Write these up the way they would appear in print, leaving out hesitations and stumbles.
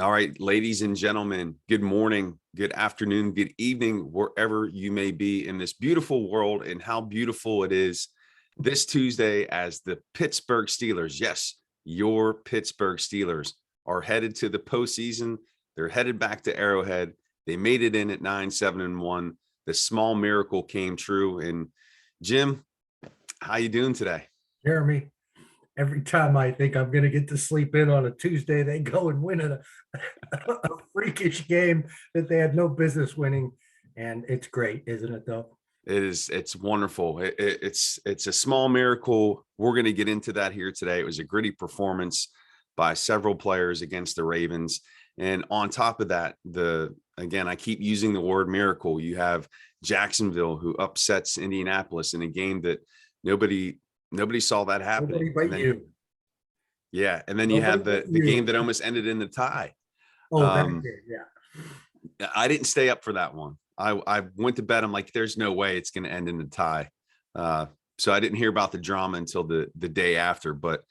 All right, ladies and gentlemen, good morning, good afternoon, good evening, wherever you may be in this beautiful world, and how beautiful it is this Tuesday as the Pittsburgh Steelers, yes, your Pittsburgh Steelers, are headed to the postseason. They're headed back to Arrowhead. They made it in at 9-7-1. The small miracle came true. And Jim, how you doing today? Jeremy, every time I think I'm going to get to sleep in on a Tuesday, they go and win a freakish game that they had no business winning. And it's great, isn't it, though? It's wonderful. It's a small miracle. We're going to get into that here today. It was a gritty performance by several players against the Ravens. And on top of that, again, I keep using the word miracle. You have Jacksonville, who upsets Indianapolis in a game that nobody saw that happening. Nobody but you. Yeah. And then you have the game that almost ended in the tie. Oh, yeah. I didn't stay up for that one. I went to bed. I'm like, there's no way it's going to end in the tie. So I didn't hear about the drama until the day after, but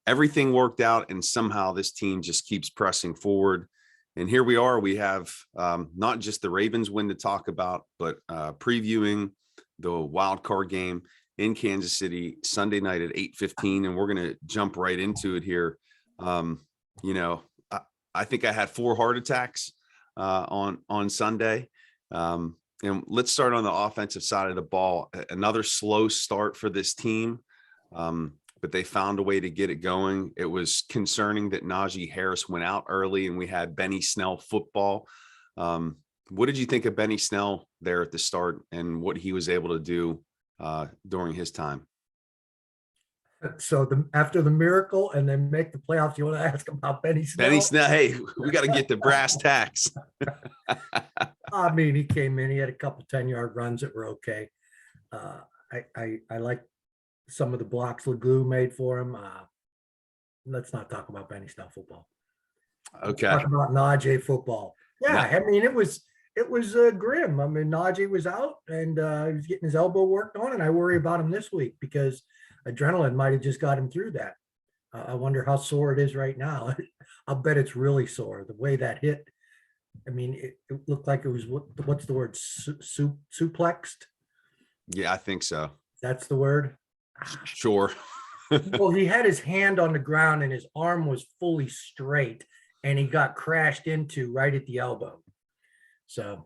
everything worked out. And somehow this team just keeps pressing forward. And here we are. We have not just the Ravens win to talk about, but previewing the wild card game in Kansas City Sunday night at 8:15. And we're going to jump right into it here. I think I had 4 heart attacks on Sunday. And let's start on the offensive side of the ball. Another slow start for this team, but they found a way to get it going. It was concerning that Najee Harris went out early and we had Benny Snell football. What did you think of Benny Snell there at the start and what he was able to do during his time? So after the miracle and then make the playoffs, you want to ask about Benny Snell? Benny Snell, hey, we got to get the brass tacks. I mean, he came in, he had a couple 10-yard runs that were okay. I like some of the blocks Legoo made for him. Let's not talk about Benny Snell football. Okay. Let's talk about Najee football. Yeah, I mean, it was grim. I mean, Najee was out and he was getting his elbow worked on, and I worry about him this week because adrenaline might have just got him through that. I wonder how sore it is right now. I'll bet it's really sore. The way that hit, I mean, it looked like it was, what's the word, suplexed? Yeah, I think so. That's the word? Sure. Well, he had his hand on the ground and his arm was fully straight and he got crashed into right at the elbow. So,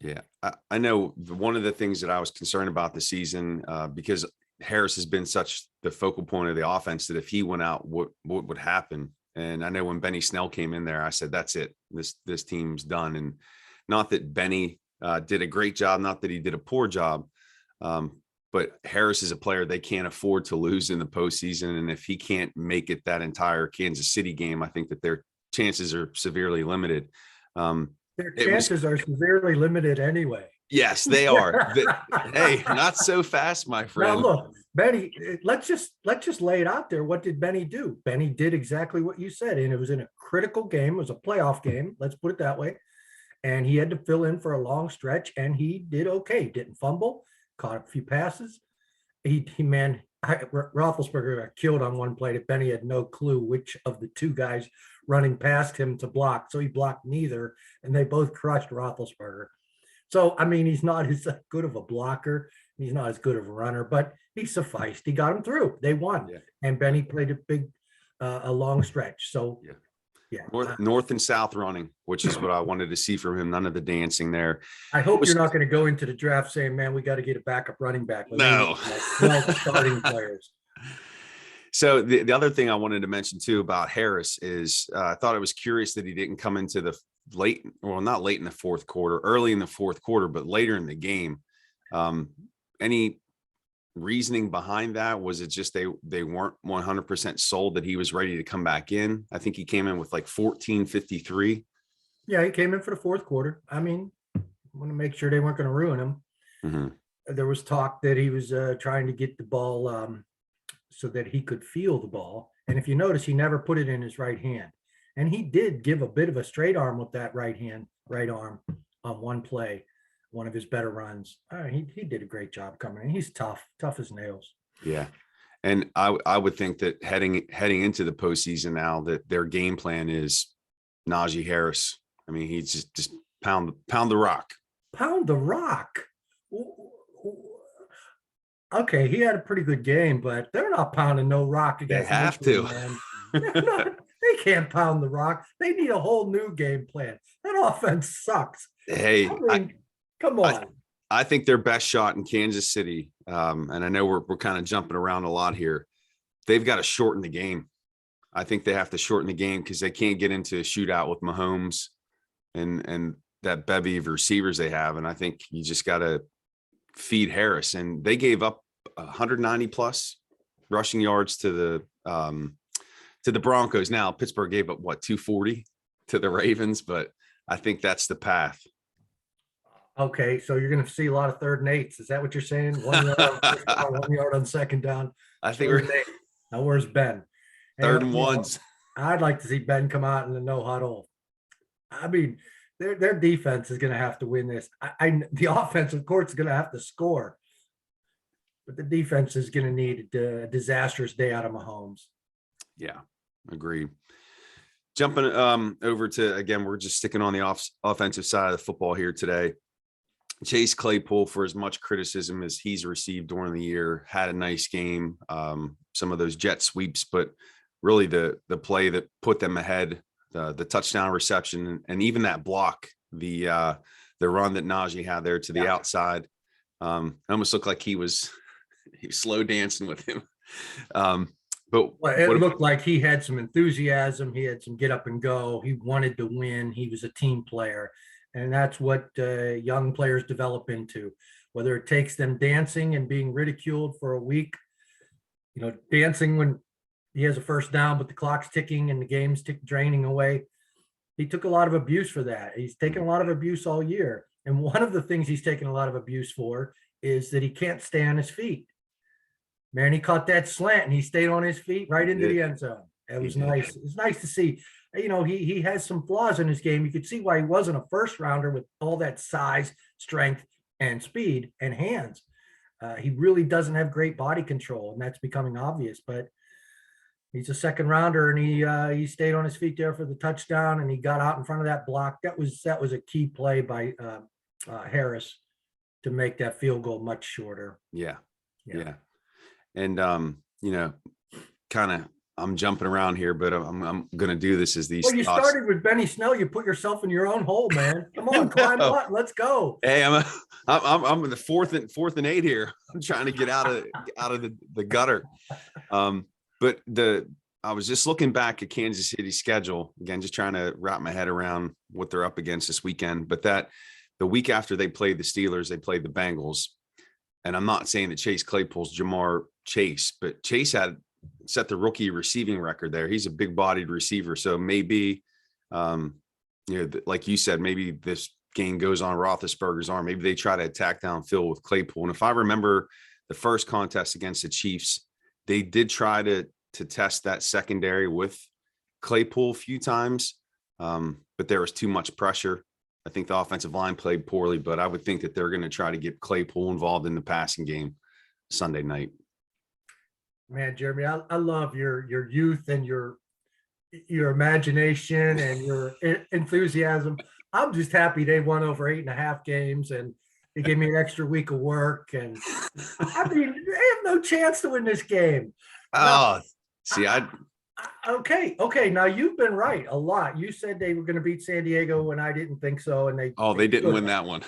yeah, I know one of the things that I was concerned about this season, because Harris has been such the focal point of the offense, that if he went out, what would happen? And I know when Benny Snell came in there, I said, that's it. This team's done. And not that Benny did a great job, not that he did a poor job, but Harris is a player they can't afford to lose in the postseason. And if he can't make it that entire Kansas City game, I think that their chances are severely limited. Their chances are severely limited anyway. Yes, they are. Hey, not so fast, my friend. Now look, Benny, let's just lay it out there. What did Benny do? Benny did exactly what you said, and it was in a critical game. It was a playoff game. Let's put it that way. And he had to fill in for a long stretch, and he did okay. Didn't fumble, caught a few passes. Roethlisberger got killed on one play that Benny had no clue which of the two guys running past him to block. So he blocked neither, and they both crushed Roethlisberger. So, I mean, he's not as good of a blocker. He's not as good of a runner, but he sufficed. He got him through. They won. Yeah. And Benny played a long stretch. So, yeah. North and south running, which is what I wanted to see from him. None of the dancing there. I hope you're not going to go into the draft saying, man, we got to get a backup running back. No. Starting players. So the other thing I wanted to mention too about Harris is I thought it was curious that he didn't come into the not late in the fourth quarter, early in the fourth quarter, but later in the game. Any reasoning behind that? Was it just they weren't 100% sold that he was ready to come back in? I think he came in with like 14:53. Yeah, he came in for the fourth quarter. I mean, I want to make sure they weren't going to ruin him. Mm-hmm. There was talk that he was trying to get the ball so that he could feel the ball. And if you notice, he never put it in his right hand. And he did give a bit of a straight arm with that right arm on one play, one of his better runs. He did a great job coming in. He's tough as nails. Yeah. And I would think that heading into the postseason now, that their game plan is Najee Harris. I mean, he's just pound the rock. Pound the rock. Okay, he had a pretty good game, but they're not pounding no rock They against have Michigan, to. man. They can't pound the rock. They need a whole new game plan. That offense sucks. Hey, I mean, come on. I think their best shot in Kansas City, and I know we're kind of jumping around a lot here. They've got to shorten the game. I think they have to shorten the game because they can't get into a shootout with Mahomes and that bevy of receivers they have. And I think you just got to feed Harris. And they gave up 190 plus rushing yards to the Broncos. Now Pittsburgh gave up 240 to the Ravens, but I think that's the path. Okay, so you're going to see a lot of 3rd and 8s. Is that what you're saying? 1 yard on first down, 1 yard on 2nd down. I think we're now. Where's Ben? 3rd and 1s. I'd like to see Ben come out in the no huddle. I mean, their defense is going to have to win this. The offense, of course, is going to have to score, but the defense is going to need a disastrous day out of Mahomes. Yeah, agreed. Jumping over to, again, we're just sticking on the offensive side of the football here today. Chase Claypool, for as much criticism as he's received during the year, had a nice game. Some of those jet sweeps, but really the play that put them ahead, the touchdown reception, and even that block, the run that Najee had there to the outside, almost looked like he was slow dancing with him. But it looked like he had some enthusiasm. He had some get up and go. He wanted to win. He was a team player. And that's what young players develop into, whether it takes them dancing and being ridiculed for a week, dancing when he has a first down, but the clock's ticking and the game's draining away. He took a lot of abuse for that. He's taken a lot of abuse all year. And one of the things he's taken a lot of abuse for is that he can't stay on his feet. Man, he caught that slant and he stayed on his feet right into the end zone. It was nice. It's nice to see. He has some flaws in his game. You could see why he wasn't a first rounder with all that size, strength, and speed and hands. He really doesn't have great body control, and that's becoming obvious. But he's a 2nd rounder, and he stayed on his feet there for the touchdown, and he got out in front of that block. That was a key play by Harris to make that field goal much shorter. Yeah. And kind of, I'm jumping around here, but I'm going to do this as these. Well, you started with Benny Snell. You put yourself in your own hole, man. Come on, climb up. Let's go. Hey, I'm in the 4th and 8 here. I'm trying to get out of the gutter. But I was just looking back at Kansas City's schedule again, just trying to wrap my head around what they're up against this weekend. But the week after they played the Steelers, they played the Bengals. And I'm not saying that Chase Claypool's Jamar Chase, but Chase had set the rookie receiving record there. He's a big-bodied receiver, so maybe, like you said, maybe this game goes on Roethlisberger's arm. Maybe they try to attack downfield with Claypool. And if I remember the first contest against the Chiefs, they did try to test that secondary with Claypool a few times, but there was too much pressure. I think the offensive line played poorly, but I would think that they're going to try to get Claypool involved in the passing game Sunday night. Man, Jeremy, I love your youth and your imagination and your enthusiasm. I'm just happy they won over 8.5 games and they gave me an extra week of work. And I mean, they have no chance to win this game. Okay. Now you've been right a lot. You said they were going to beat San Diego and I didn't think so. And they didn't win that one.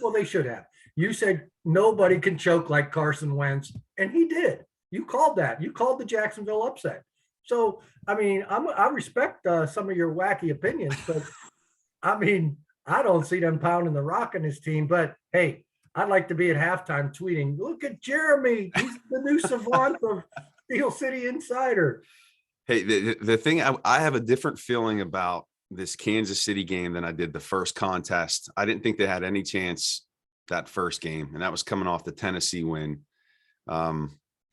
Well, they should have. You said nobody can choke like Carson Wentz, and he did. You called that. You called the Jacksonville upset. So, I mean, I respect some of your wacky opinions, but I mean, I don't see them pounding the rock on this team. But hey, I'd like to be at halftime tweeting, "Look at Jeremy. He's the new savant of Steel City Insider." Hey, the thing, I have a different feeling about this Kansas City game than I did the first contest. I didn't think they had any chance that first game, and that was coming off the Tennessee win.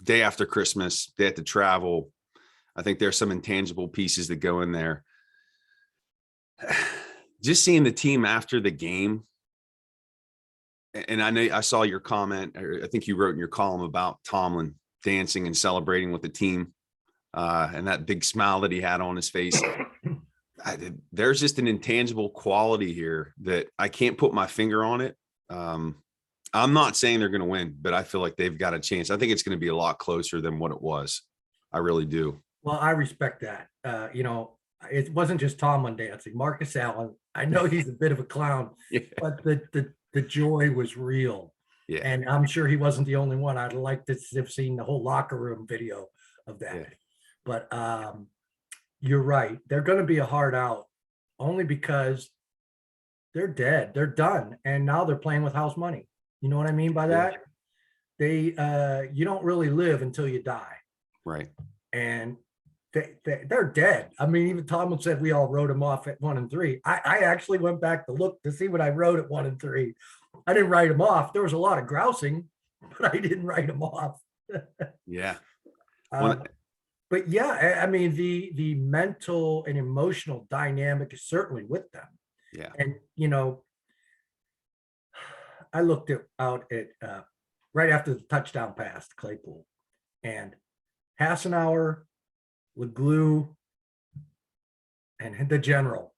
Day after Christmas, they had to travel. I think there's some intangible pieces that go in there. Just seeing the team after the game, and I know I saw your comment, or I think you wrote in your column about Tomlin dancing and celebrating with the team, and that big smile that he had on his face. There's just an intangible quality here that I can't put my finger on it. I'm not saying they're going to win, but I feel like they've got a chance. I think it's going to be a lot closer than what it was. I really do. Well, I respect that. It wasn't just Tomlin dancing. Marcus Allen, I know he's a bit of a clown, yeah, but the joy was real. Yeah. And I'm sure he wasn't the only one. I'd like to have seen the whole locker room video of that. Yeah. But you're right. They're going to be a hard out only because they're dead. They're done. And now they're playing with house money. You know what I mean by that? Yeah. You don't really live until you die. Right. And they're dead. I mean, even Tomlin said we all wrote him off at 1 and 3. I actually went back to look to see what I wrote at 1 and 3. I didn't write him off. There was a lot of grousing, but I didn't write him off. Yeah. But yeah, I mean, the mental and emotional dynamic is certainly with them. Yeah. And, I looked out at right after the touchdown pass to Claypool, and Hassenauer, LeGlue, and the general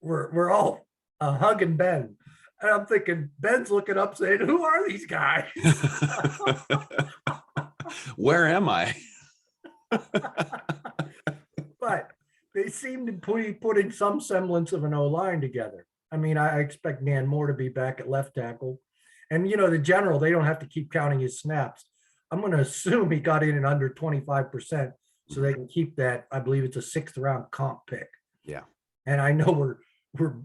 we're all hugging Ben. And I'm thinking, Ben's looking up saying, who are these guys? Where am I? But they seem to be putting some semblance of an O-line together. I mean, I expect Dan Moore to be back at left tackle. And, the general, they don't have to keep counting his snaps. I'm going to assume he got in at under 25% so they can keep that. I believe it's a 6th round comp pick. Yeah. And I know we're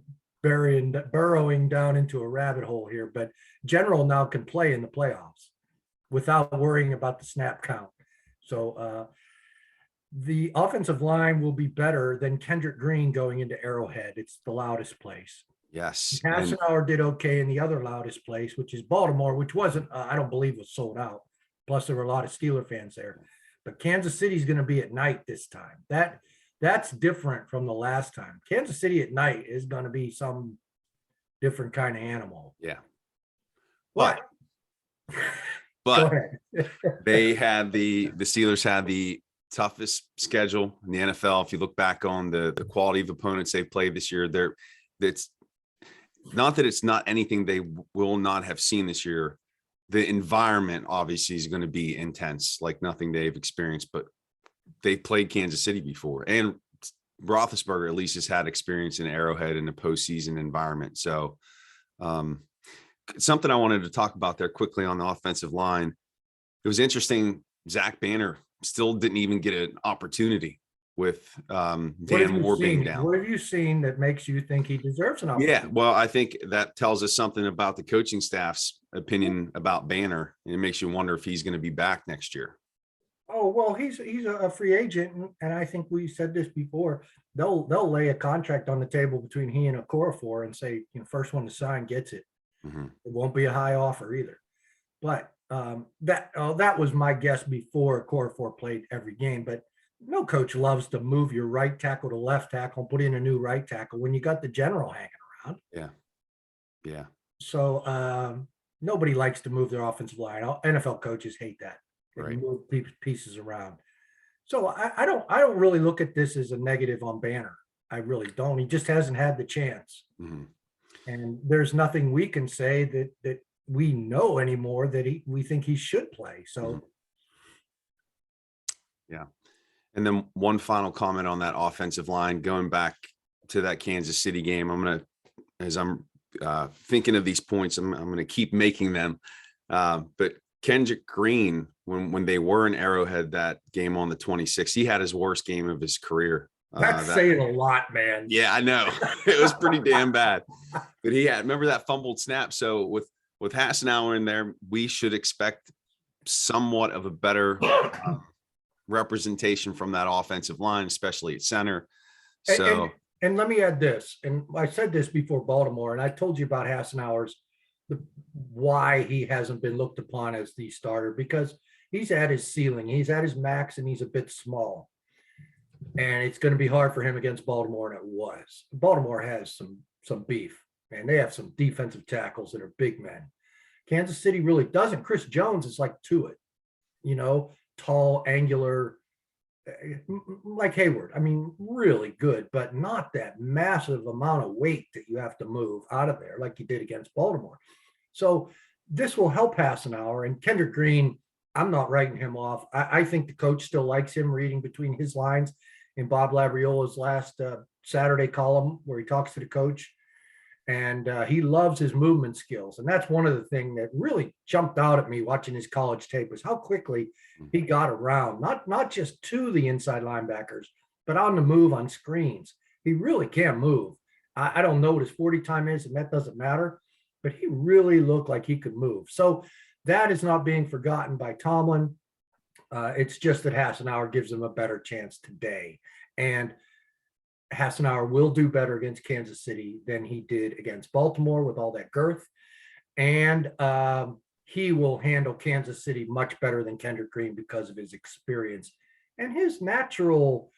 burrowing down into a rabbit hole here, but general now can play in the playoffs without worrying about the snap count. So the offensive line will be better than Kendrick Green going into Arrowhead. It's the loudest place. Yes. Hassenauer did okay in the other loudest place, which is Baltimore, which wasn't, I don't believe was sold out. Plus there were a lot of Steeler fans there, but Kansas City is going to be at night this time. That's different from the last time. Kansas City at night is going to be some different kind of animal. Yeah. But they had the Steelers had the toughest schedule in the NFL. If you look back on the quality of opponents they played this year, it's not that it's not anything they will not have seen this year. The environment obviously is going to be intense, like nothing they've experienced, but they played Kansas City before, and Roethlisberger at least has had experience in Arrowhead in the postseason environment. So something I wanted to talk about there quickly on the offensive line. It was interesting. Zach Banner still didn't even get an opportunity with Dan Moore being down. What have you seen that makes you think he deserves an opportunity? Yeah, well, I think that tells us something about the coaching staff's opinion about Banner, and it makes you wonder if he's going to be back next year. Oh, well, he's a free agent, and I think we said this before. They'll lay a contract on the table between he and Okorafor and say, first one to sign gets it. Mm-hmm. It won't be a high offer either. But that was my guess before Okorafor played every game. But no coach loves to move your right tackle to left tackle and put in a new right tackle when you got the general hanging around. Yeah. Yeah. So nobody likes to move their offensive line. NFL coaches hate that. Right. Move pieces around. So I don't really look at this as a negative on Banner. I really don't. He just hasn't had the chance. Mm-hmm. And there's nothing we can say that we know anymore that we think he should play. So mm-hmm. Yeah. And then one final comment on that offensive line, going back to that Kansas City game. As I'm thinking of these points, I'm going to keep making them. But Kendrick Green, when they were in Arrowhead that game on the 26th, he had his worst game of his career. That's saying a lot, man. Yeah, I know. It was pretty damn bad. But remember that fumbled snap. So with Hassenauer in there, we should expect somewhat of a better representation from that offensive line, especially at center. So, and let me add this, and I said this before Baltimore, and I told you about Hassenauer's why he hasn't been looked upon as the starter, because he's at his ceiling, he's at his max, and he's a bit small, and it's going to be hard for him against Baltimore. And it was. Baltimore has some beef, and they have some defensive tackles that are big men. Kansas City really doesn't. Chris Jones is like to it. tall, angular, like Hayward. I mean, really good, but not that massive amount of weight that you have to move out of there like you did against Baltimore. So this will help Hassenauer. And Kendrick Green, I'm not writing him off. I think the coach still likes him, reading between his lines in Bob Labriola's last Saturday column where he talks to the coach. And he loves his movement skills. And that's one of the things that really jumped out at me watching his college tape, was how quickly he got around, not just to the inside linebackers, but on the move on screens. He really can move. I don't know what his 40 time is, and that doesn't matter, but he really looked like he could move. So that is not being forgotten by Tomlin. It's just that Hassenauer gives him a better chance today. And Hassenauer will do better against Kansas City than he did against Baltimore with all that girth. And he will handle Kansas City much better than Kendrick Green because of his experience and his natural.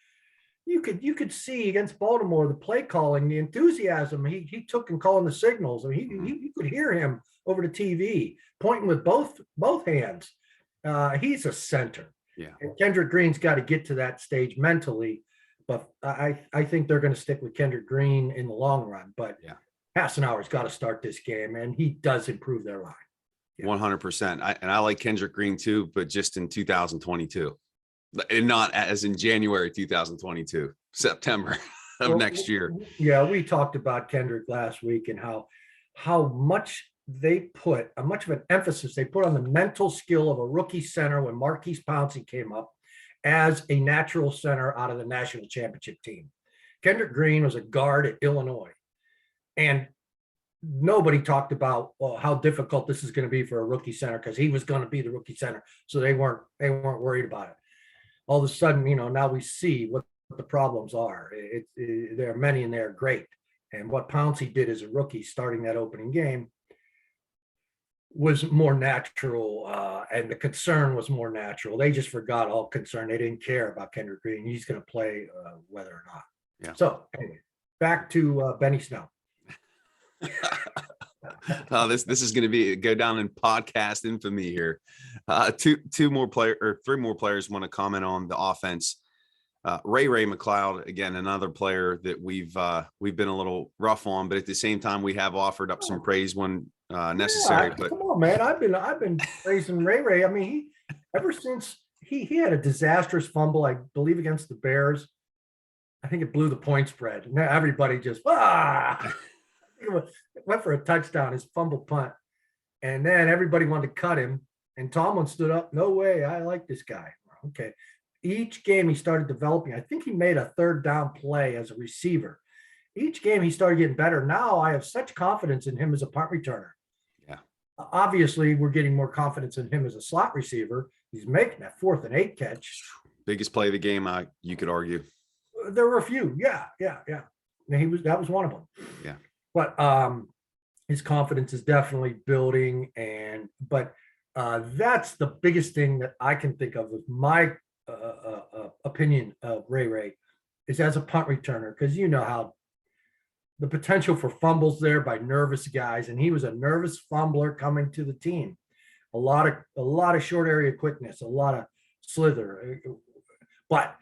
You could see against Baltimore, the play calling, the enthusiasm he took in calling the signals. I mean, you could hear him over the TV pointing with both hands. He's a center. Yeah. And Kendrick Green's got to get to that stage mentally. But I think they're going to stick with Kendrick Green in the long run. But yeah, Hassenauer's got to start this game, and he does improve their line. 100%. And I like Kendrick Green too, but just in 2022, and not as in January 2022, September of next year. Yeah, we talked about Kendrick last week and how much of an emphasis they put on the mental skill of a rookie center when Marquise Pouncey came up as a natural center out of the national championship team. Kendrick Green was a guard at Illinois, and nobody talked about how difficult this is going to be for a rookie center, because he was going to be the rookie center. So they weren't worried about it. All of a sudden, now we see what the problems are. There are many, and they're great. And what Pouncey did as a rookie starting that opening game was more natural, and the concern was more natural. They just forgot all concern. They didn't care about Kendrick Green. He's going to play whether or not. Yeah. So anyway, back to Benny Snell. This is going to go down in podcast infamy here. Three more players want to comment on the offense. Ray Mcleod, again, another player that we've been a little rough on, but at the same time, we have offered up some praise when necessary. But come on, man, I've been praising Ray. I mean, ever since he had a disastrous fumble, I believe, against the Bears. I think it blew the point spread. Now everybody just went for a touchdown, his fumble punt, and then everybody wanted to cut him. And Tomlin stood up. No way, I like this guy. Okay. Each game he started developing. I think he made a third down play as a receiver. Each game he started getting better. Now I have such confidence in him as a punt returner. Yeah. Obviously, we're getting more confidence in him as a slot receiver. He's making that 4th and 8 catch. Biggest play of the game, you could argue. There were a few. Yeah. And that was one of them. Yeah. But his confidence is definitely building. But that's the biggest thing that I can think of with my opinion of Ray is as a punt returner, because how the potential for fumbles there by nervous guys, and he was a nervous fumbler coming to the team. A lot of short area quickness, a lot of slither, but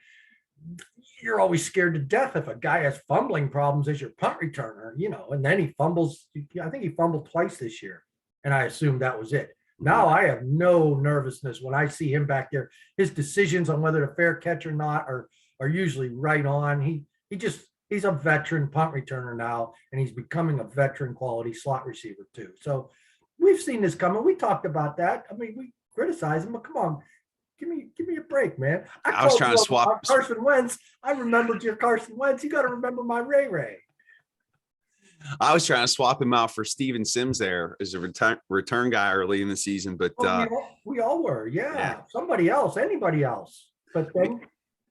you're always scared to death if a guy has fumbling problems as your punt returner, and then he fumbles. I think he fumbled twice this year, and I assumed that was it. Now I have no nervousness when I see him back there. His decisions on whether to fair catch or not are usually right on. He's a veteran punt returner now, and he's becoming a veteran quality slot receiver too. So we've seen this coming. We talked about that. I mean, we criticize him, but come on, give me a break, man. I was trying to swap Carson Wentz. I remembered your Carson Wentz. You got to remember my Ray. I was trying to swap him out for Steven Sims there as a return guy early in the season, but we all were. Yeah. Somebody else, anybody else. But then,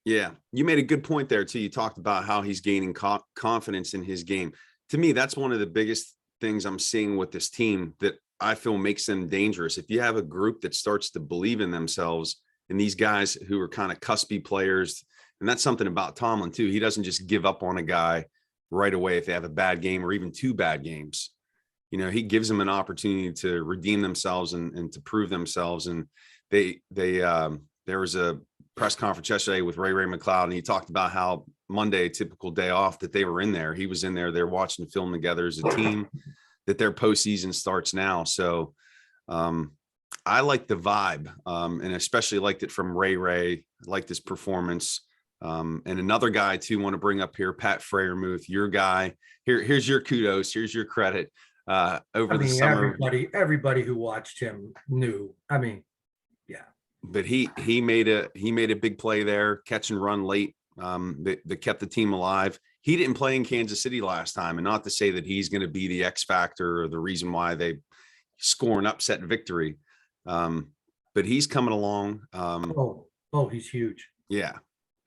yeah, you made a good point there too. You talked about how he's gaining confidence in his game. To me, that's one of the biggest things I'm seeing with this team that I feel makes them dangerous. If you have a group that starts to believe in themselves, and these guys who are kind of cuspy players, and that's something about Tomlin too. He doesn't just give up on a guy right away if they have a bad game or even 2 bad games. He gives them an opportunity to redeem themselves and to prove themselves. And there was a press conference yesterday with Ray McLeod, and he talked about how Monday, a typical day off, that they were in there. He was in there. They're watching the film together as a team, that their postseason starts now. So I like the vibe, and especially liked it from Ray. Liked his performance. And another guy too, want to bring up here, Pat Freiermuth, your guy. Here's your kudos. Here's your credit. Over the summer, everybody who watched him knew. I mean, yeah. But he made a big play there, catch and run late. That kept the team alive. He didn't play in Kansas City last time, and not to say that he's going to be the X factor or the reason why they score an upset victory. But he's coming along. He's huge. Yeah.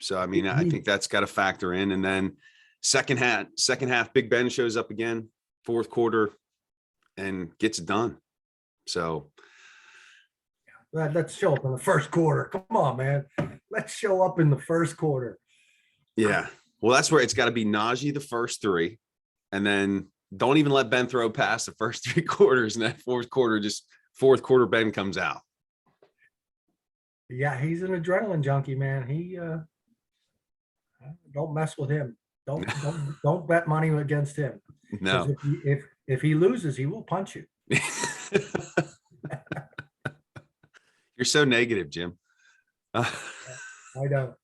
So, I mean, I think that's got to factor in. And then second half, Big Ben shows up again, fourth quarter, and gets it done. So let's show up in the first quarter. Come on, man. Let's show up in the first quarter. Yeah. Well, that's where it's got to be Najee the first three, and then don't even let Ben throw past the first three quarters. And that fourth quarter, Ben comes out. Yeah, he's an adrenaline junkie, man. He don't mess with him. Don't bet money against him. No. If he loses, he will punch you. You're so negative, Jim. I know.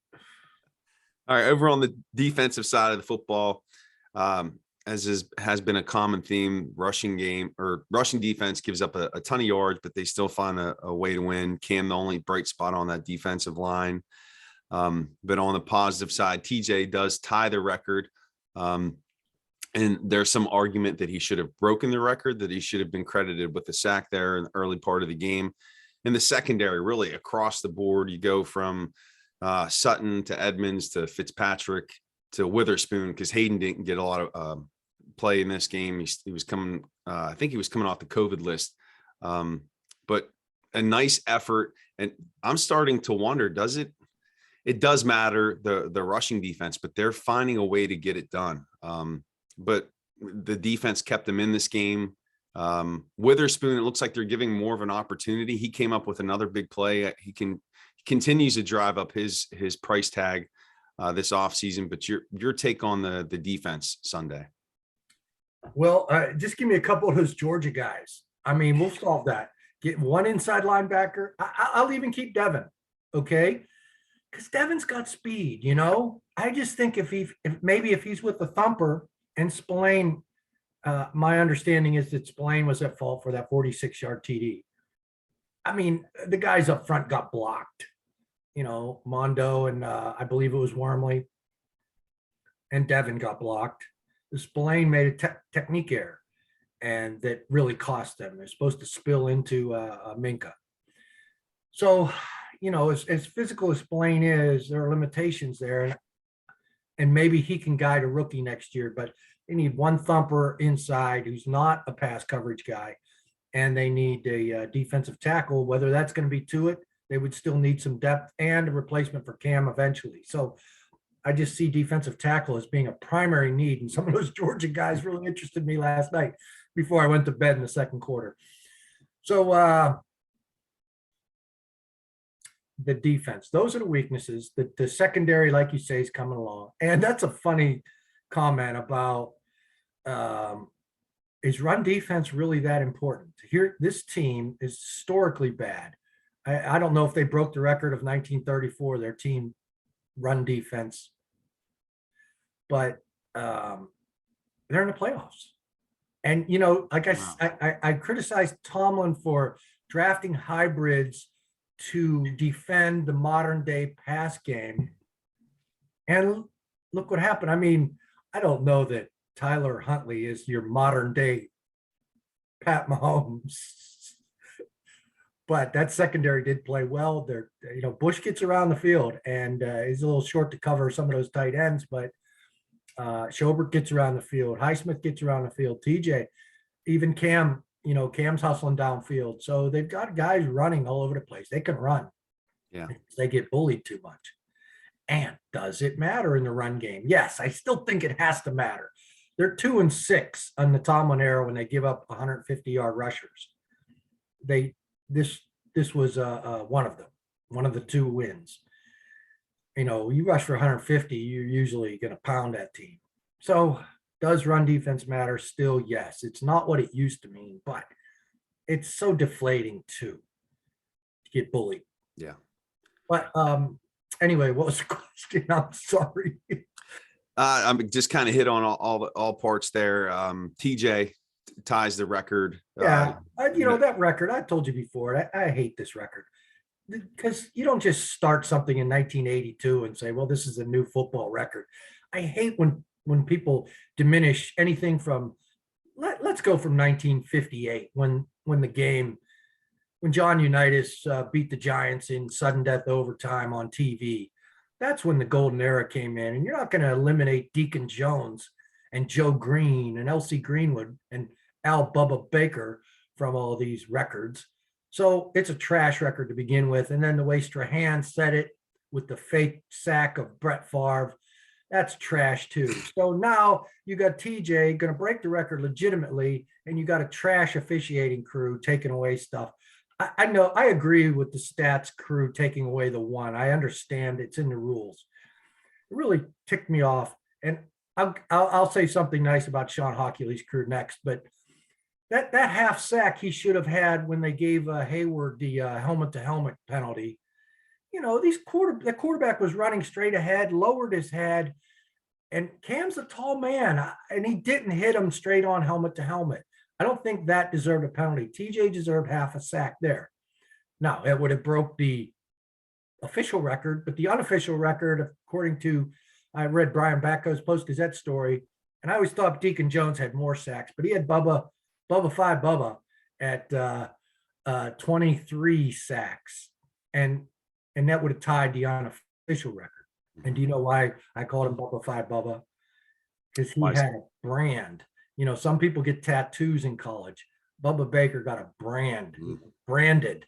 All right, over on the defensive side of the football, as has been a common theme, rushing defense gives up a ton of yards, but they still find a way to win. Cam, the only bright spot on that defensive line. But on the positive side, TJ does tie the record. And there's some argument that he should have broken the record, that he should have been credited with the sack there in the early part of the game. In the secondary, really across the board, you go from Sutton to Edmonds to Fitzpatrick to Witherspoon, because Hayden didn't get a lot of play in this game. He was coming, I think he was coming off the COVID list. But a nice effort. And I'm starting to wonder, it does matter, the rushing defense, but they're finding a way to get it done. But the defense kept them in this game. Witherspoon, it looks like they're giving more of an opportunity. He came up with another big play. He continues to drive up his price tag this offseason. But your take on the defense Sunday? Well, just give me a couple of those Georgia guys. I mean, we'll solve that. Get one inside linebacker. I'll even keep Devin. Okay. Because Devin's got speed, you know. I just think if he's with the thumper and Spillane, my understanding is that Spillane was at fault for that 46-yard TD. I mean, the guys up front got blocked, you know, Mondo and I believe it was Wormley, and Devin got blocked. The Spillane made a technique error, and that really cost them. They're supposed to spill into Minka. So, you know, as physical as Spillane is, there are limitations there. And maybe he can guide a rookie next year, but they need one thumper inside who's not a pass coverage guy. And they need a defensive tackle, whether that's going to be to it. They would still need some depth and a replacement for Cam eventually. So I just see defensive tackle as being a primary need. And some of those Georgia guys really interested me last night before I went to bed in the second quarter. So, the defense, those are the weaknesses. The secondary, like you say, is coming along. And that's a funny comment about, is run defense really that important? Here, this team is historically bad. I don't know if they broke the record of 1934, their team run defense, but they're in the playoffs. And, you know, like I criticized Tomlin for drafting hybrids to defend the modern day pass game. And look what happened. I mean, I don't know that Tyler Huntley is your modern day Pat Mahomes, but that secondary did play well. There, you know, Bush gets around the field, and he's a little short to cover some of those tight ends, but Schobert gets around the field. Highsmith gets around the field. TJ, even Cam, you know, Cam's hustling downfield. So they've got guys running all over the place. They can run. Yeah. They get bullied too much. And does it matter in the run game? Yes, I still think it has to matter. They're 2-6 on the Tomlin era when they give up 150-yard rushers. This this was one of them, one of the two wins. You know, you rush for 150, you're usually going to pound that team. So does run defense matter? Still, yes. It's not what it used to mean, but it's so deflating too to get bullied. Yeah. But anyway, what was the question? I'm sorry. I'm just kind of hit on all parts there. TJ ties the record. Yeah, that record, I told you before, I hate this record because you don't just start something in 1982 and say, well, this is a new football record. I hate when people diminish anything from, let's go from 1958 when John Unitas beat the Giants in sudden death overtime on TV. That's when the golden era came in, and you're not going to eliminate Deacon Jones and Joe Green and L.C. Greenwood and Al Bubba Baker from all these records. So it's a trash record to begin with. And then the way Strahan said it with the fake sack of Brett Favre, that's trash too. So now you got TJ going to break the record legitimately, and you got a trash officiating crew taking away stuff. I know, I agree with the stats crew taking away the one. I understand it's in the rules. It really ticked me off. And I'll say something nice about Sean Hochuley's crew next, but that half sack he should have had when they gave Hayward the helmet to helmet penalty. You know, the quarterback was running straight ahead, lowered his head, and Cam's a tall man, and he didn't hit him straight on helmet to helmet. I don't think that deserved a penalty. TJ deserved half a sack there. Now, it would have broke the official record, but the unofficial record, according to, I read Brian Batko's Post-Gazette story, and I always thought Deacon Jones had more sacks, but he had Bubba Phi Bubba at 23 sacks, and that would have tied the unofficial record. And do you know why I called him Bubba Phi Bubba? Because he had a brand. You know, some people get tattoos in college. Bubba Baker got a branded.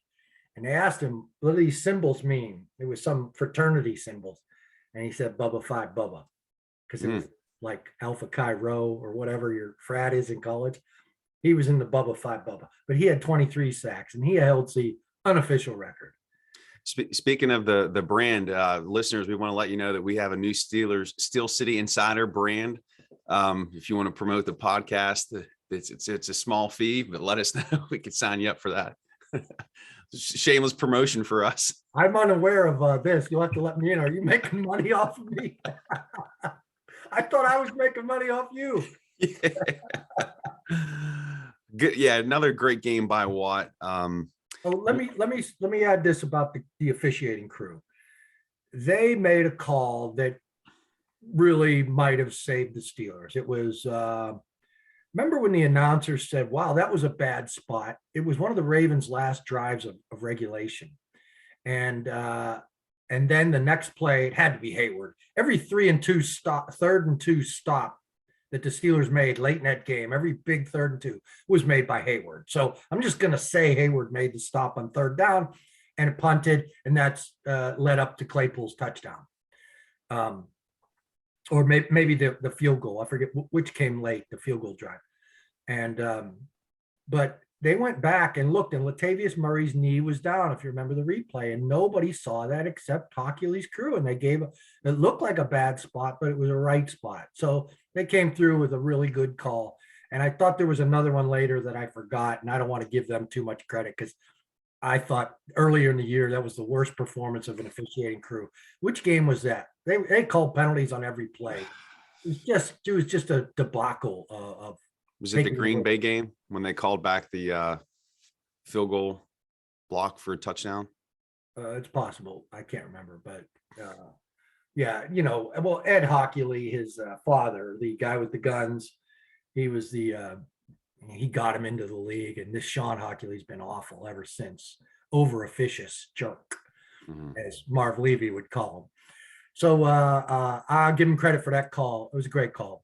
And they asked him, what do these symbols mean? It was some fraternity symbols. And he said, Bubba Phi Bubba. Because it was like Alpha Chi Rho or whatever your frat is in college. He was in the Bubba Phi Bubba. But he had 23 sacks, and he held the unofficial record. Speaking of the brand, listeners, we want to let you know that we have a new Steelers Steel City Insider brand. If you want to promote the podcast, it's a small fee, but let us know. We could sign you up for that. Shameless promotion for us. I'm unaware of this. You'll have to let me in. Are you making money off of me? I thought I was making money off you. Yeah. Good. Yeah, another great game by Watt. Let me add this about the officiating crew. They made a call that really might have saved the Steelers. It was remember when the announcer said, wow, that was a bad spot. It was one of the Ravens' last drives of regulation. And then the next play, it had to be Hayward. Every third and two stop that the Steelers made late in that game, every big 3rd and 2 was made by Hayward. So I'm just going to say Hayward made the stop on 3rd down and it punted, and that's led up to Claypool's touchdown. Or maybe the field goal. I forget which came late, the field goal drive. And but they went back and looked, and Latavius Murray's knee was down, if you remember the replay, and nobody saw that except Hochuley's crew. And they it looked like a bad spot, but it was a right spot. So they came through with a really good call. And I thought there was another one later that I forgot, and I don't want to give them too much credit because I thought earlier in the year that was the worst performance of an officiating crew. Which game was that? They called penalties on every play. It was just a debacle of. Was it the Green Bay game when they called back the field goal block for a touchdown? It's possible. I can't remember, but yeah, well, Ed Hochuley, his father, the guy with the guns, he was he got him into the league, and this Sean Hochuley's been awful ever since. Over officious jerk, as Marv Levy would call him. So I'll give him credit for that call. It was a great call.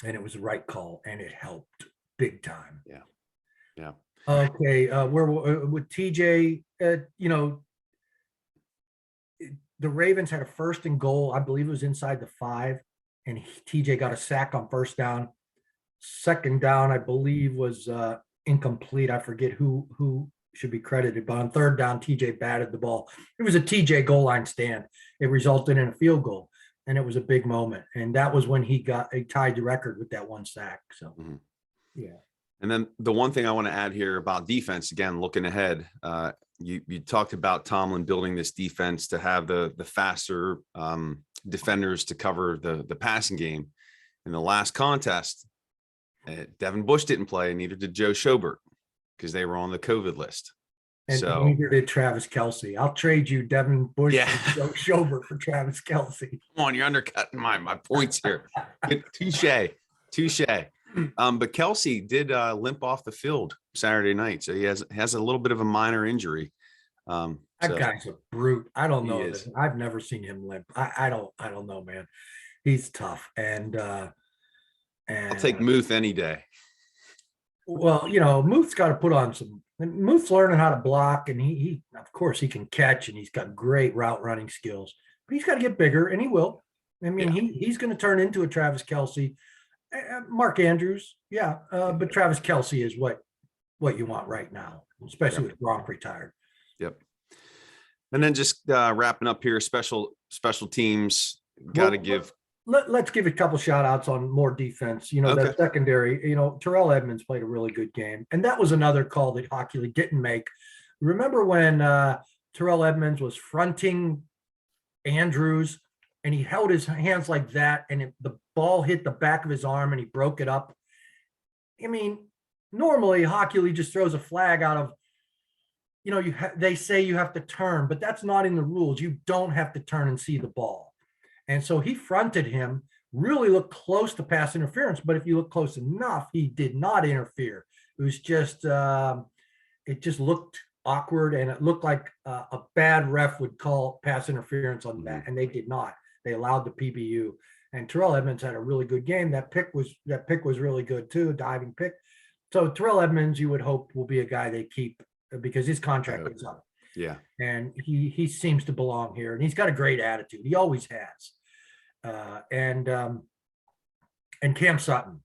And it was the right call, and it helped big time. Yeah. Okay, we're with TJ. The Ravens had a 1st and goal. I believe it was inside the 5, and TJ got a sack on 1st down. 2nd down, I believe, was incomplete. I forget who should be credited. But on third down, TJ batted the ball. It was a TJ goal line stand. It resulted in a field goal, and it was a big moment. And that was when he tied the record with that one sack. So, yeah. And then the one thing I want to add here about defense, again, looking ahead, you talked about Tomlin building this defense to have the faster defenders to cover the passing game. In the last contest, Devin Bush didn't play, and neither did Joe Schobert because they were on the COVID list. And so neither did Travis Kelce. I'll trade you Devin Bush and Joe Schobert for Travis Kelce. Come on, you're undercutting my points here. Touche. But Kelce did limp off the field Saturday night, so he has a little bit of a minor injury. That guy's a brute. I don't know. I've never seen him limp. I don't know, man. He's tough, and I'll take Muth any day. Well, Muth's got to put on some. Muth's learning how to block, and he of course he can catch, and he's got great route running skills. But he's got to get bigger, and he will. I mean, he's going to turn into a Travis Kelce. Mark Andrews, but Travis Kelce is what you want right now, especially with Gronk retired. Yep. And then just wrapping up here, special teams. Got to give. Let's give a couple shout outs on more defense. That secondary, Terrell Edmonds played a really good game. And that was another call that Hockley didn't make. Remember when Terrell Edmonds was fronting Andrews and he held his hands like that and the ball hit the back of his arm and he broke it up? I mean, normally Hockley just throws a flag out of, they say you have to turn, but that's not in the rules. You don't have to turn and see the ball. And so he fronted him, really looked close to pass interference. But if you look close enough, he did not interfere. It was just, it just looked awkward, and it looked like a bad ref would call pass interference on that. And they did not. They allowed the PBU. And Terrell Edmonds had a really good game. That pick was really good too, a diving pick. So Terrell Edmonds, you would hope, will be a guy they keep because his contract is up. Yeah. And he seems to belong here, and he's got a great attitude. He always has. And Cam Sutton,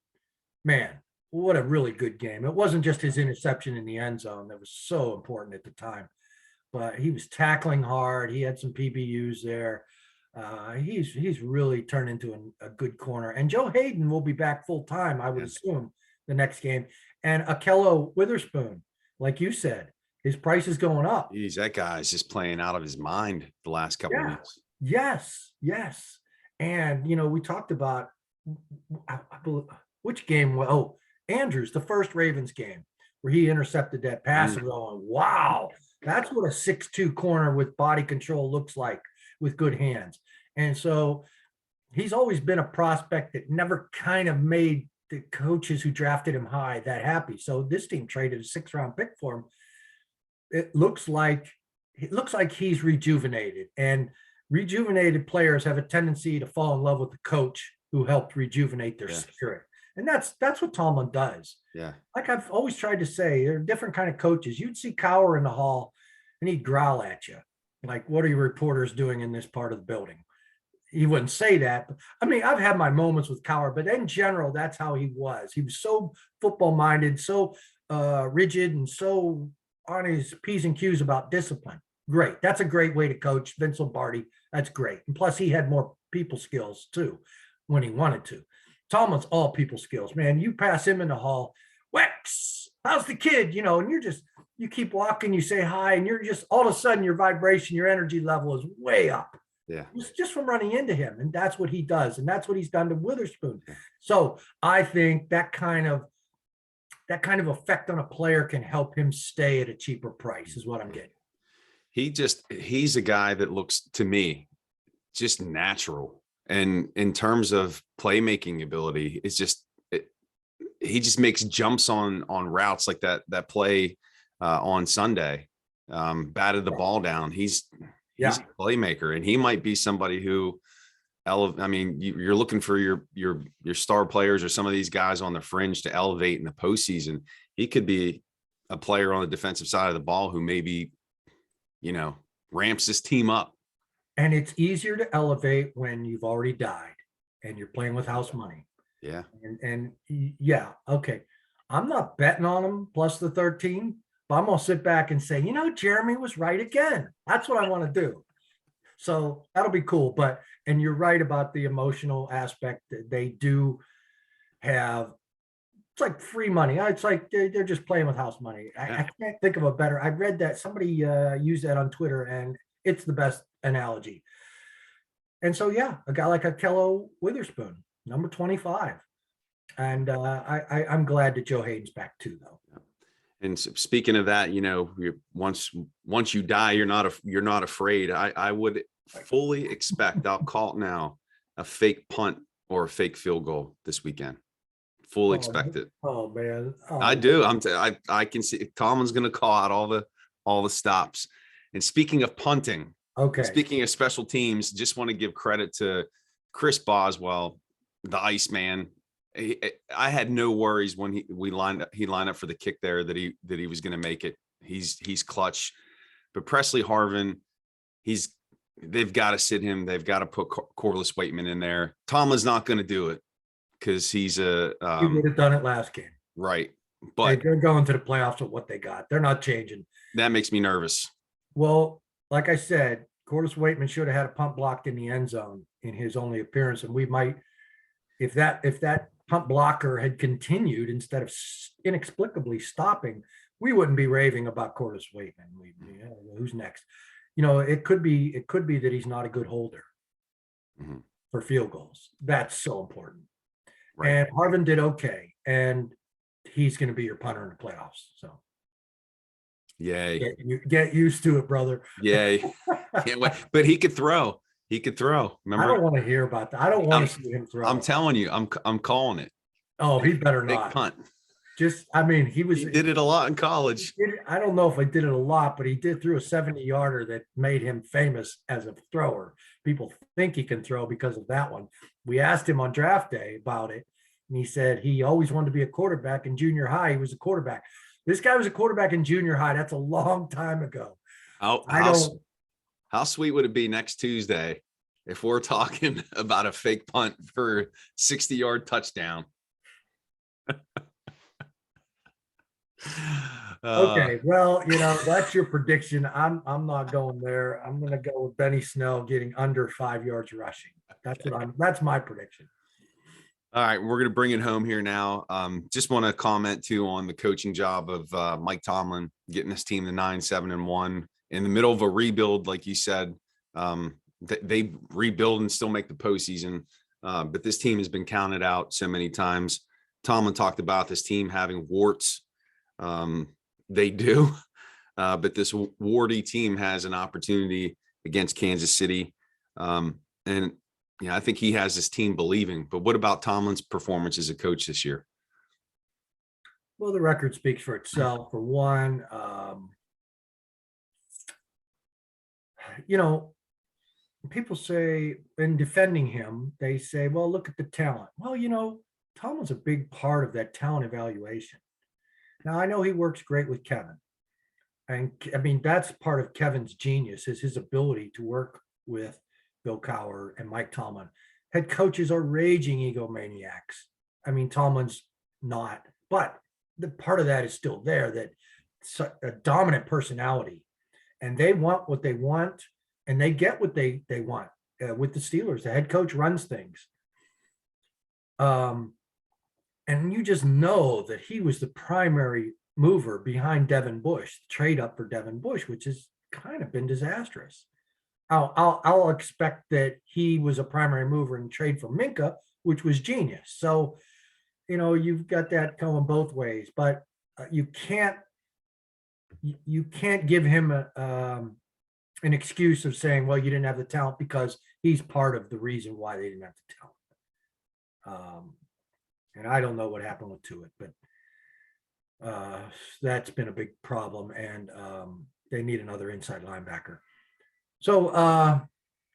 man, what a really good game. It wasn't just his interception in the end zone that was so important at the time, but he was tackling hard. He had some PBUs there. He's really turned into a good corner. And Joe Hayden will be back full time, I would assume, the next game. And Akello Witherspoon, like you said, his price is going up. Geez, that guy's just playing out of his mind the last couple of weeks. Yes. And, we talked about which game? Oh, Andrews, the first Ravens game where he intercepted that pass and going, wow, that's what a 6'2" corner with body control looks like with good hands. And so he's always been a prospect that never kind of made the coaches who drafted him high that happy. So this team traded a 6th-round pick for him. It looks like he's rejuvenated, and rejuvenated players have a tendency to fall in love with the coach who helped rejuvenate their spirit. And that's what Tomlin does. Yeah. Like I've always tried to say, there are different kind of coaches. You'd see Cowher in the hall and he'd growl at you. Like, what are your reporters doing in this part of the building? He wouldn't say that. But, I mean, I've had my moments with Cowher, but in general, that's how he was. He was so football minded, so rigid, and so on his P's and Q's about discipline. Great. That's a great way to coach. Vince Lombardi, that's great. And plus he had more people skills too when he wanted to. Tomlin's all people skills, man. You pass him in the hall, Wex, how's the kid? And you keep walking, you say hi, and you're just all of a sudden your vibration, your energy level is way up. Yeah. It's just from running into him. And that's what he does. And that's what he's done to Witherspoon. So I think that kind of effect on a player can help him stay at a cheaper price is what I'm getting. He's a guy that looks to me just natural. And in terms of playmaking ability, it's just, he just makes jumps on routes like that play on Sunday, batted the ball down. He's a playmaker, and he might be somebody who, you're looking for your star players or some of these guys on the fringe to elevate in the postseason. He could be a player on the defensive side of the ball who maybe, ramps this team up. And it's easier to elevate when you've already died and you're playing with house money. Yeah. And okay. I'm not betting on him plus the 13. but I'm going to sit back and say, Jeremy was right again. That's what I want to do. So that'll be cool. And you're right about the emotional aspect. They do have, it's like free money. It's like they're just playing with house money. I can't think of a better. I read that somebody used that on Twitter, and it's the best analogy. And so, yeah, a guy like Akello Witherspoon, number 25. And I'm glad that Joe Hayden's back too, though. And speaking of that, once you die, you're not afraid. I would fully expect, I'll call it now, a fake punt or a fake field goal this weekend. Fully expect it. Oh man, I do. I can see Tomlin's going to call out all the stops. And speaking of punting, speaking of special teams, just want to give credit to Chris Boswell, the Iceman. I had no worries when he lined up for the kick there that he was going to make it. He's clutch. But Presley Harvin, they've got to sit him. They've got to put Corliss Waitman in there. Tomlin's not going to do it because he's he would have done it last game. Right. But they're going to the playoffs with what they got. They're not changing. That makes me nervous. Well, like I said, Corliss Waitman should have had a punt blocked in the end zone in his only appearance. And we might, if that punt blocker had continued instead of inexplicably stopping, we wouldn't be raving about Corliss Waitman. Who's next? It could be that he's not a good holder for field goals. That's so important. Right. And Harvin did okay, and he's going to be your punter in the playoffs. So, yay! Get used to it, brother. Yay! Can't wait. But he could throw. He could throw. Remember? I don't want to hear about that. I don't want to see him throw. I'm telling you, I'm calling it. Oh, he better not. Big punt. He did it a lot in college. I don't know if I did it a lot, but he did throw a 70-yarder that made him famous as a thrower. People think he can throw because of that one. We asked him on draft day about it, and he said he always wanted to be a quarterback. In junior high, he was a quarterback. This guy was a quarterback in junior high. That's a long time ago. How sweet would it be next Tuesday if we're talking about a fake punt for a 60-yard touchdown? Okay, well, that's your prediction. I'm not going there. I'm going to go with Benny Snell getting under 5 yards rushing. That's my prediction. All right, we're going to bring it home here now. Just want to comment too on the coaching job of Mike Tomlin getting this team to 9-7-1 in the middle of a rebuild, like you said. They rebuild and still make the postseason, but this team has been counted out so many times. Tomlin talked about this team having warts. They do, but this warty team has an opportunity against Kansas City. And I think he has his team believing. But what about Tomlin's performance as a coach this year? Well, the record speaks for itself. For one, people say in defending him, they say, well, look at the talent. Well, Tomlin's a big part of that talent evaluation. Now, I know he works great with Kevin. And I mean, that's part of Kevin's genius is his ability to work with Bill Cowher and Mike Tomlin. Head coaches are raging egomaniacs. I mean, Tomlin's not, but the part of that is still there, that a dominant personality, and they want what they want, and they get what they want with the Steelers. The head coach runs things. And you just know that he was the primary mover behind Devin Bush, trade up for Devin Bush, which has kind of been disastrous. I'll expect that he was a primary mover in trade for Minka, which was genius. So, you've got that going both ways, but you can't give him an excuse of saying, well, you didn't have the talent, because he's part of the reason why they didn't have the talent. And I don't know what happened with Tuitt, but that's been a big problem, and they need another inside linebacker. So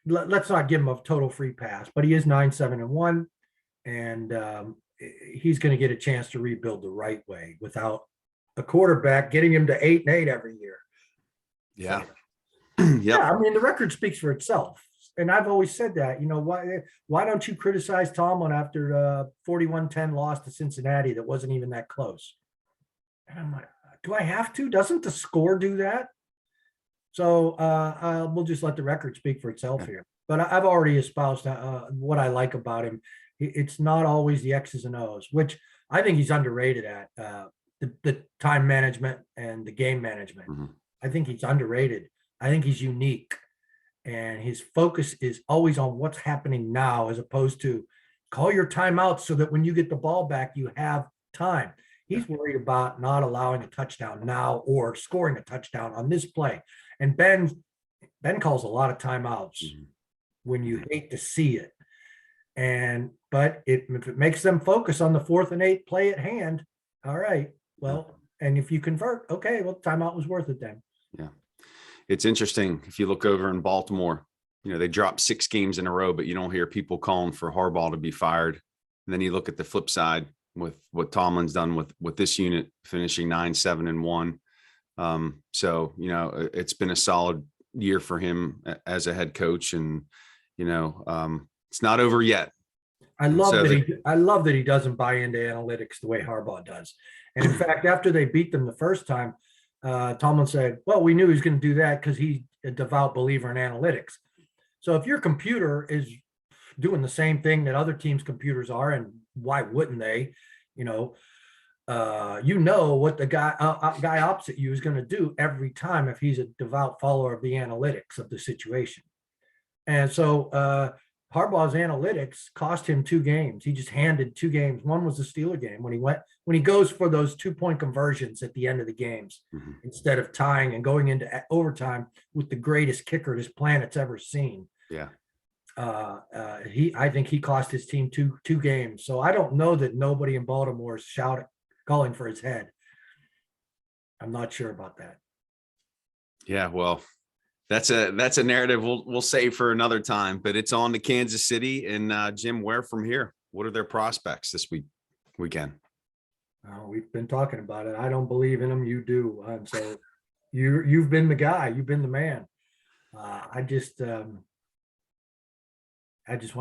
let's not give him a total free pass, but he is 9-7-1, and he's going to get a chance to rebuild the right way without a quarterback getting him to 8-8 every year. Yeah. Yeah, I mean, the record speaks for itself. And I've always said that, why don't you criticize Tomlin after 41-10 loss to Cincinnati that wasn't even that close? And I'm like, do I have to? Doesn't the score do that? So we'll just let the record speak for itself here. But I've already espoused what I like about him. It's not always the X's and O's, which I think he's underrated at the time management and the game management. Mm-hmm. I think he's underrated. I think he's unique. And his focus is always on what's happening now, as opposed to call your timeouts so that when you get the ball back, you have time. He's worried about not allowing a touchdown now or scoring a touchdown on this play. And Ben calls a lot of timeouts when you hate to see it. But if it makes them focus on the 4th and 8 play at hand, all right, well, and if you convert, okay, well, timeout was worth it then. Yeah. It's interesting. If you look over in Baltimore, they dropped 6 games in a row, but you don't hear people calling for Harbaugh to be fired. And then you look at the flip side with what Tomlin's done with this unit, finishing 9-7-1. So, it's been a solid year for him as a head coach, and, it's not over yet. I love that he doesn't buy into analytics the way Harbaugh does. And in fact, after they beat them the first time, Tomlin said, well, we knew he was going to do that because he's a devout believer in analytics. So if your computer is doing the same thing that other teams' computers are, and why wouldn't they, what the guy opposite you is going to do every time if he's a devout follower of the analytics of the situation. And so Harbaugh's analytics cost him 2 games. He just handed 2 games. One was the Steeler game when he goes for those 2-point conversions at the end of the games, instead of tying and going into overtime with the greatest kicker this planet's ever seen. Yeah. I think he cost his team two games. So I don't know that nobody in Baltimore is calling for his head. I'm not sure about that. Yeah, well, that's a narrative we'll save for another time, but it's on to Kansas City. And Jim, where from here? What are their prospects this weekend? We've been talking about it. I don't believe in them. You do. And so you've been the guy. You've been the man. I just want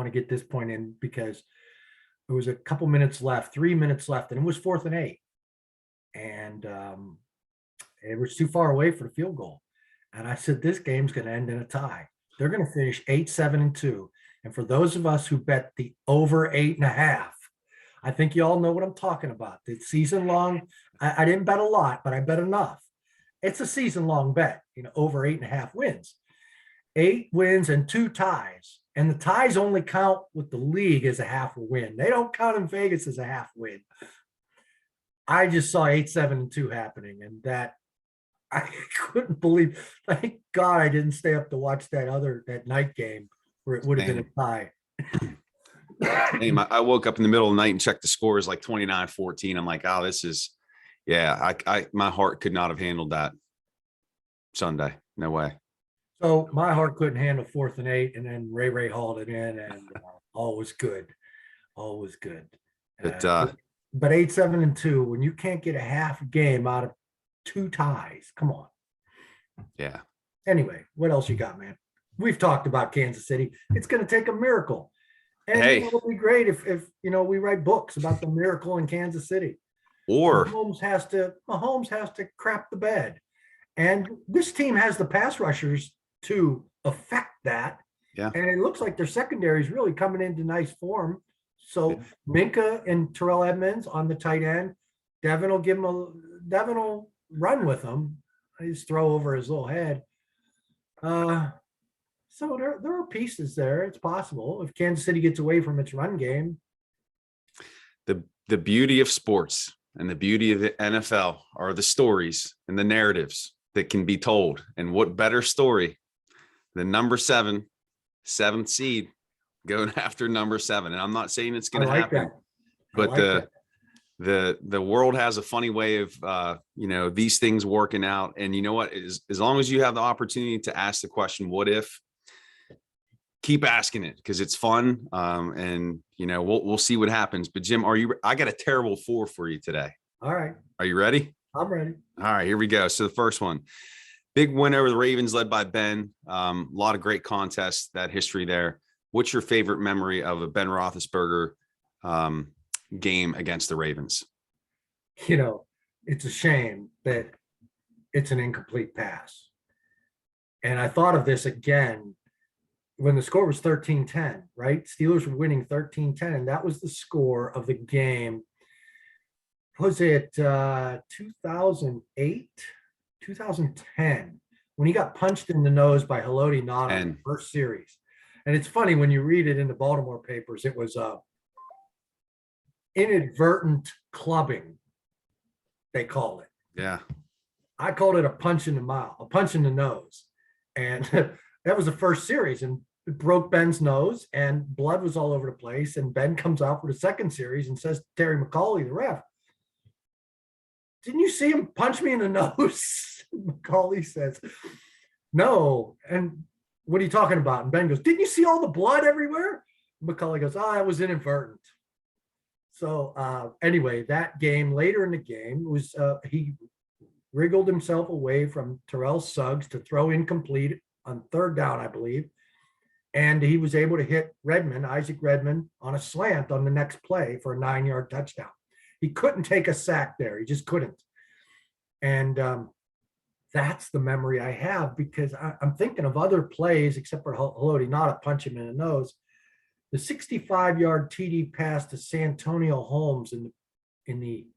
to get this point in because there was a couple minutes left, 3 minutes left, and it was 4th and 8. And it was too far away for the field goal. And I said, this game's going to end in a tie. They're going to finish 8-7-2. And for those of us who bet the over 8.5, I think you all know what I'm talking about. The season long, I didn't bet a lot, but I bet enough. It's a season long bet, over 8.5 wins. 8 wins and 2 ties. And the ties only count with the league as a half a win. They don't count in Vegas as a half win. I just saw 8-7-2 happening, and that I couldn't believe. Thank God I didn't stay up to watch that night game where it would have been a tie. I woke up in the middle of the night and checked the scores like 29-14. I'm like, oh, this is, my heart could not have handled that Sunday. No way. So my heart couldn't handle 4th and 8, and then Ray hauled it in, and all was good. All was good. But 8-7-2, when you can't get a half game out of 2 ties, come on. Yeah. Anyway, what else you got, man? We've talked about Kansas City. It's going to take a miracle. And it would be great if we write books about the miracle in Kansas City. Or Mahomes has to crap the bed. And this team has the pass rushers to affect that. Yeah. And it looks like their secondary is really coming into nice form. So Minka and Terrell Edmonds on the tight end. Devin will run with him. He's throw over his little head. So there are pieces there. It's possible if Kansas City gets away from its run game. The beauty of sports and the beauty of the NFL are the stories and the narratives that can be told. And what better story than number 7, 7th seed, going after number 7? And I'm not saying it's going to happen, but the world has a funny way of these things working out. And you know what? As long as you have the opportunity to ask the question, what if? Keep asking it because it's fun. And we'll see what happens. But Jim, I got a terrible 4 for you today. All right. Are you ready? I'm ready. All right, here we go. So the first one, big win over the Ravens led by Ben. A lot of great contests, that history there. What's your favorite memory of a Ben Roethlisberger game against the Ravens? it's a shame that it's an incomplete pass. And I thought of this again when the score was 13-10, right? Steelers were winning 13-10, and that was the score of the game. Was it 2008, 2010, when he got punched in the nose by Haloti Ngata in the first series? And it's funny when you read it in the Baltimore papers, it was inadvertent clubbing, they called it. Yeah. I called it a punch in the mouth, a punch in the nose. And that was the first series, and it broke Ben's nose, and blood was all over the place. And Ben comes out for the second series and says to Terry McCauley, the ref, "Didn't you see him punch me in the nose?" McCauley says, "No." "And what are you talking about?" And Ben goes, "Didn't you see all the blood everywhere?" McCauley goes, "Ah, it was inadvertent." So anyway, that game, later in the game, was he wriggled himself away from Terrell Suggs to throw incomplete on third down, I believe. And he was able to hit Isaac Redmond, on a slant on the next play for a 9-yard touchdown. He couldn't take a sack there. He just couldn't. And that's the memory I have, because I'm thinking of other plays, except for Haloti Ngata punch him in the nose. The 65-yard TD pass to Santonio Holmes in the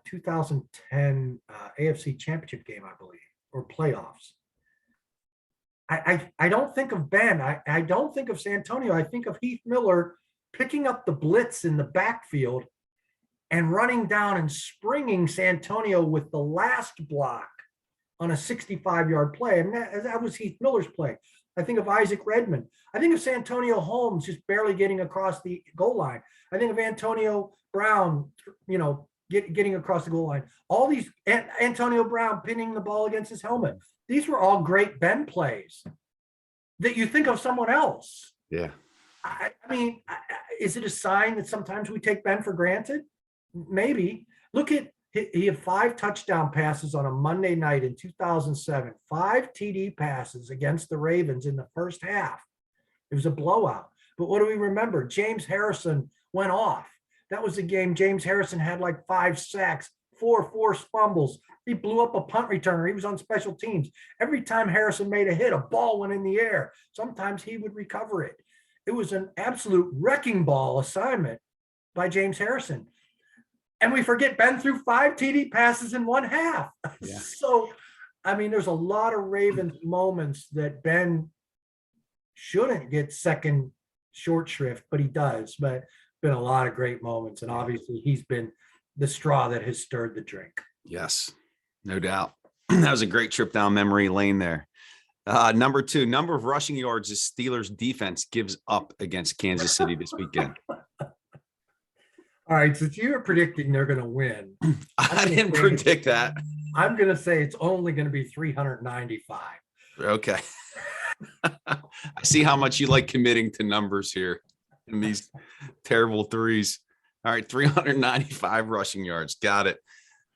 2010 AFC Championship game, I believe, or playoffs. I don't think of Ben. I don't think of Santonio. I think of Heath Miller picking up the blitz in the backfield and running down and springing Santonio with the last block on a 65-yard play. And that was Heath Miller's play. I think of Isaac Redmond. I think of Santonio Holmes just barely getting across the goal line. I think of Antonio Brown, getting across the goal line. All these, Antonio Brown pinning the ball against his helmet. These were all great Ben plays that you think of someone else. Yeah. I mean, is it a sign that sometimes we take Ben for granted? Maybe. Look at, he had 5 touchdown passes on a Monday night in 2007, 5 TD passes against the Ravens in the first half. It was a blowout. But what do we remember? James Harrison went off. That was the game James Harrison had like 5 sacks, 4 forced fumbles. He blew up a punt returner. He was on special teams. Every time Harrison made a hit, a ball went in the air. Sometimes he would recover it. It was an absolute wrecking ball assignment by James Harrison. And we forget Ben threw 5 TD passes in one half. Yeah. So, I mean, there's a lot of Ravens moments that Ben shouldn't get second short shrift, but he does. But been a lot of great moments. And obviously he's been the straw that has stirred the drink. Yes, no doubt. That was a great trip down memory lane there. Number 2, number of rushing yards the Steelers defense gives up against Kansas City this weekend. All right, since you were predicting they're going to win. I didn't predict that. I'm going to say it's only going to be 395. Okay. I see how much you like committing to numbers here in these terrible threes. All right, 395 rushing yards. Got it.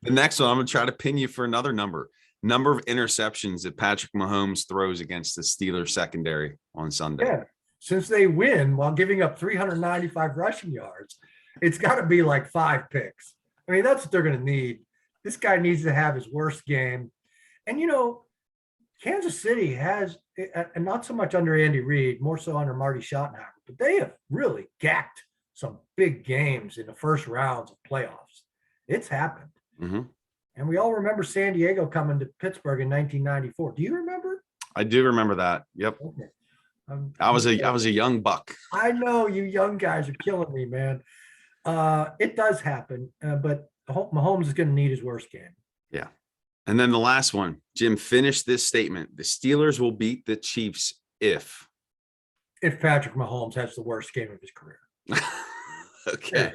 The next one, I'm going to try to pin you for another number. Number of interceptions that Patrick Mahomes throws against the Steelers secondary on Sunday. Yeah, since they win while giving up 395 rushing yards, it's got to be like 5 picks. I mean, that's what they're going to need. This guy needs to have his worst game. And, Kansas City has, and not so much under Andy Reid, more so under Marty Schottenheimer, but they have really gacked some big games in the first rounds of playoffs. It's happened. Mm-hmm. And we all remember San Diego coming to Pittsburgh in 1994. Do you remember? I do remember that. Yep. Okay. I was a young buck. I know you young guys are killing me, man. It does happen, but Mahomes is going to need his worst game. Yeah. And then the last one, Jim, finish this statement. The Steelers will beat the Chiefs if Patrick Mahomes has the worst game of his career. Okay.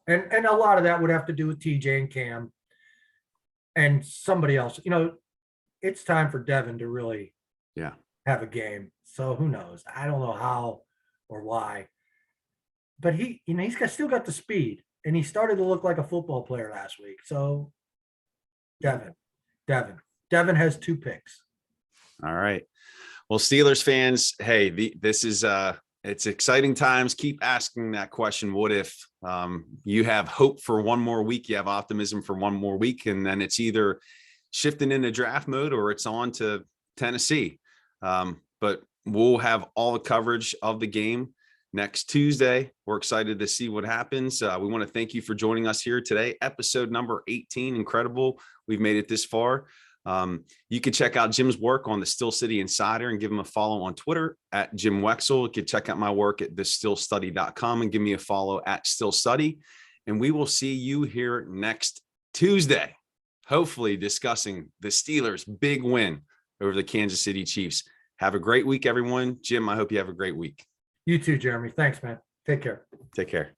Yeah. And a lot of that would have to do with TJ and Cam and somebody else. It's time for Devin to really have a game. So who knows? I don't know how or why. But he's still got the speed, and he started to look like a football player last week. So Devin has 2 picks. All right. Well, Steelers fans, hey, this is It's exciting times. Keep asking that question. What if you have hope for one more week? You have optimism for one more week, and then it's either shifting into draft mode or it's on to Tennessee. But we'll have all the coverage of the game next Tuesday. We're excited to see what happens. We want to thank you for joining us here today. Episode number 18. Incredible. We've made it this far. You can check out Jim's work on the Steel City Insider and give him a follow on Twitter at Jim Wexel. You can check out my work at thestillstudy.com and give me a follow at Still Study. And we will see you here next Tuesday, hopefully discussing the Steelers' big win over the Kansas City Chiefs. Have a great week, everyone. Jim, I hope you have a great week. You too, Jeremy. Thanks, man. Take care. Take care.